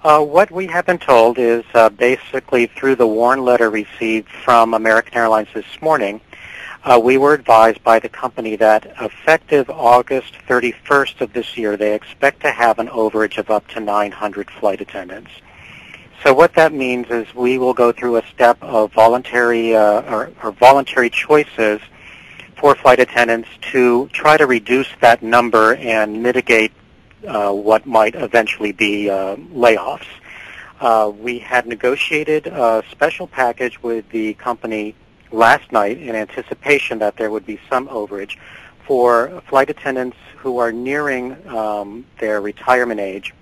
What we have been told is basically through the warn letter received from American Airlines this morning, we were advised by the company that effective August 31st of this year, they expect to have an overage of up to 900 flight attendants. So what that means is we will go through a step of voluntary or voluntary choices for flight attendants to try to reduce that number and mitigate what might eventually be layoffs. We had negotiated a special package with the company last night in anticipation that there would be some overage for flight attendants who are nearing their retirement age,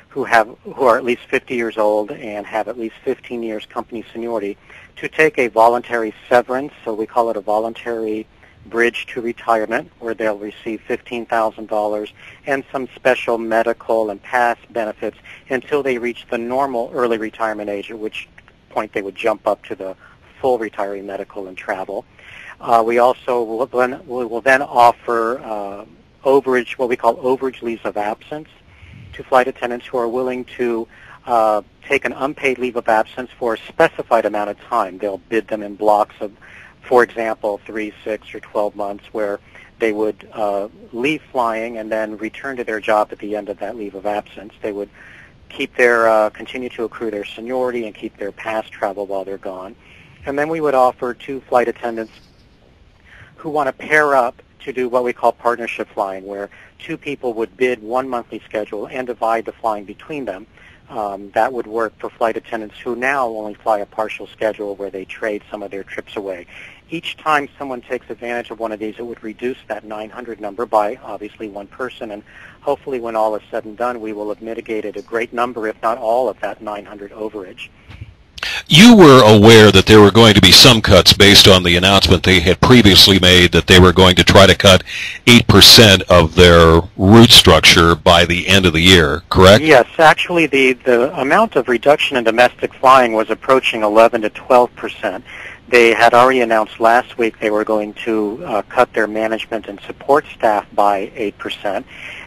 who are at least 50 years old and have at least 15 years company seniority, to take a voluntary severance, so we call it a voluntary bridge to retirement, where they'll receive $15,000 and some special medical and past benefits until they reach the normal early retirement age, at which point they would jump up to the full retiree medical and travel. We also will then offer overage, what we call overage leaves of absence, to flight attendants who are willing to take an unpaid leave of absence for a specified amount of time. They'll bid them in blocks of, for example, 3, 6, or 12 months, where they would leave flying and then return to their job at the end of that leave of absence. They would keep their continue to accrue their seniority and keep their past travel while they're gone. And then we would offer to flight attendants who want to pair up to do what we call partnership flying, where two people would bid one monthly schedule and divide the flying between them. That would work for flight attendants who now only fly a partial schedule where they trade some of their trips away. Each time someone takes advantage of one of these, it would reduce that 900 number by obviously one person, and hopefully when all is said and done, we will have mitigated a great number, if not all, of that 900 overage. You were aware that there were going to be some cuts based on the announcement they had previously made that they were going to try to cut 8% of their route structure by the end of the year, correct? Yes, actually the amount of reduction in domestic flying was approaching 11 to 12%. They had already announced last week they were going to cut their management and support staff by 8%.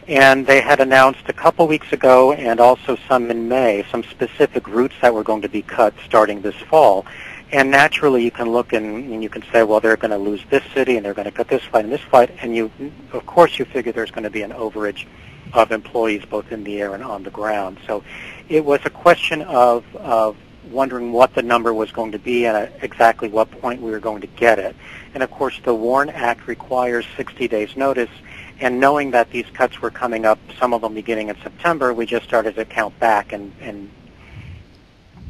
And they had announced a couple weeks ago, and also some in May, some specific routes that were going to be cut starting this fall. And naturally, you can look and you can say, well, they're going to lose this city, and they're going to cut this flight and this flight, and you, of course, you figure there's going to be an overage of employees both in the air and on the ground. So it was a question of wondering what the number was going to be and at exactly what point we were going to get it. And of course, the WARN Act requires 60 days notice. And knowing that these cuts were coming up, some of them beginning in September, we just started to count back and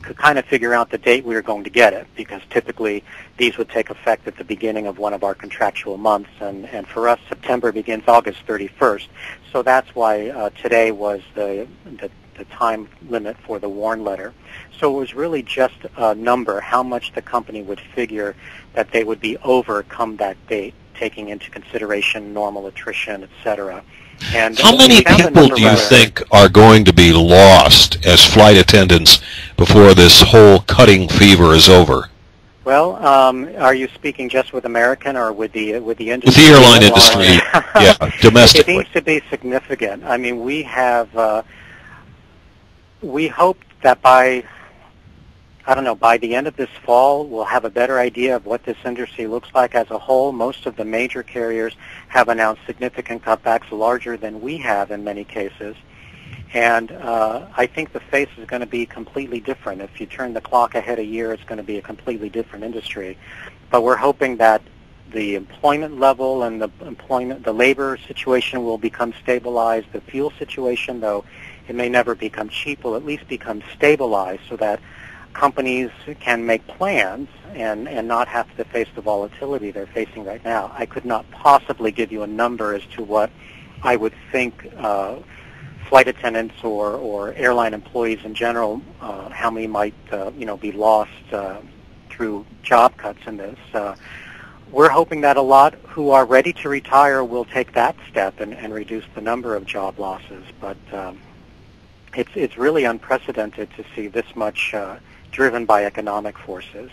could kind of figure out the date we were going to get it, because typically these would take effect at the beginning of one of our contractual months, and for us, September begins August 31st. So that's why today was the time limit for the WARN letter. So it was really just a number, how much the company would figure that they would be over come that date, taking into consideration normal attrition, etc. And how many people do you think are going to be lost as flight attendants before this whole cutting fever is over? Well, are you speaking just with American or with the industry? With the airline industry, yeah, domestically. It seems to be significant. I mean, we have, we hope that by the end of this fall, we'll have a better idea of what this industry looks like as a whole. Most of the major carriers have announced significant cutbacks, larger than we have in many cases. And I think the face is going to be completely different. If you turn the clock ahead a year, it's going to be a completely different industry. But we're hoping that the employment level and the labor situation will become stabilized. The fuel situation, though it may never become cheap, will at least become stabilized so that companies can make plans and not have to face the volatility they're facing right now. I could not possibly give you a number as to what I would think flight attendants or airline employees in general, how many might be lost through job cuts in this. We're hoping that a lot who are ready to retire will take that step and reduce the number of job losses. But it's really unprecedented to see this much driven by economic forces.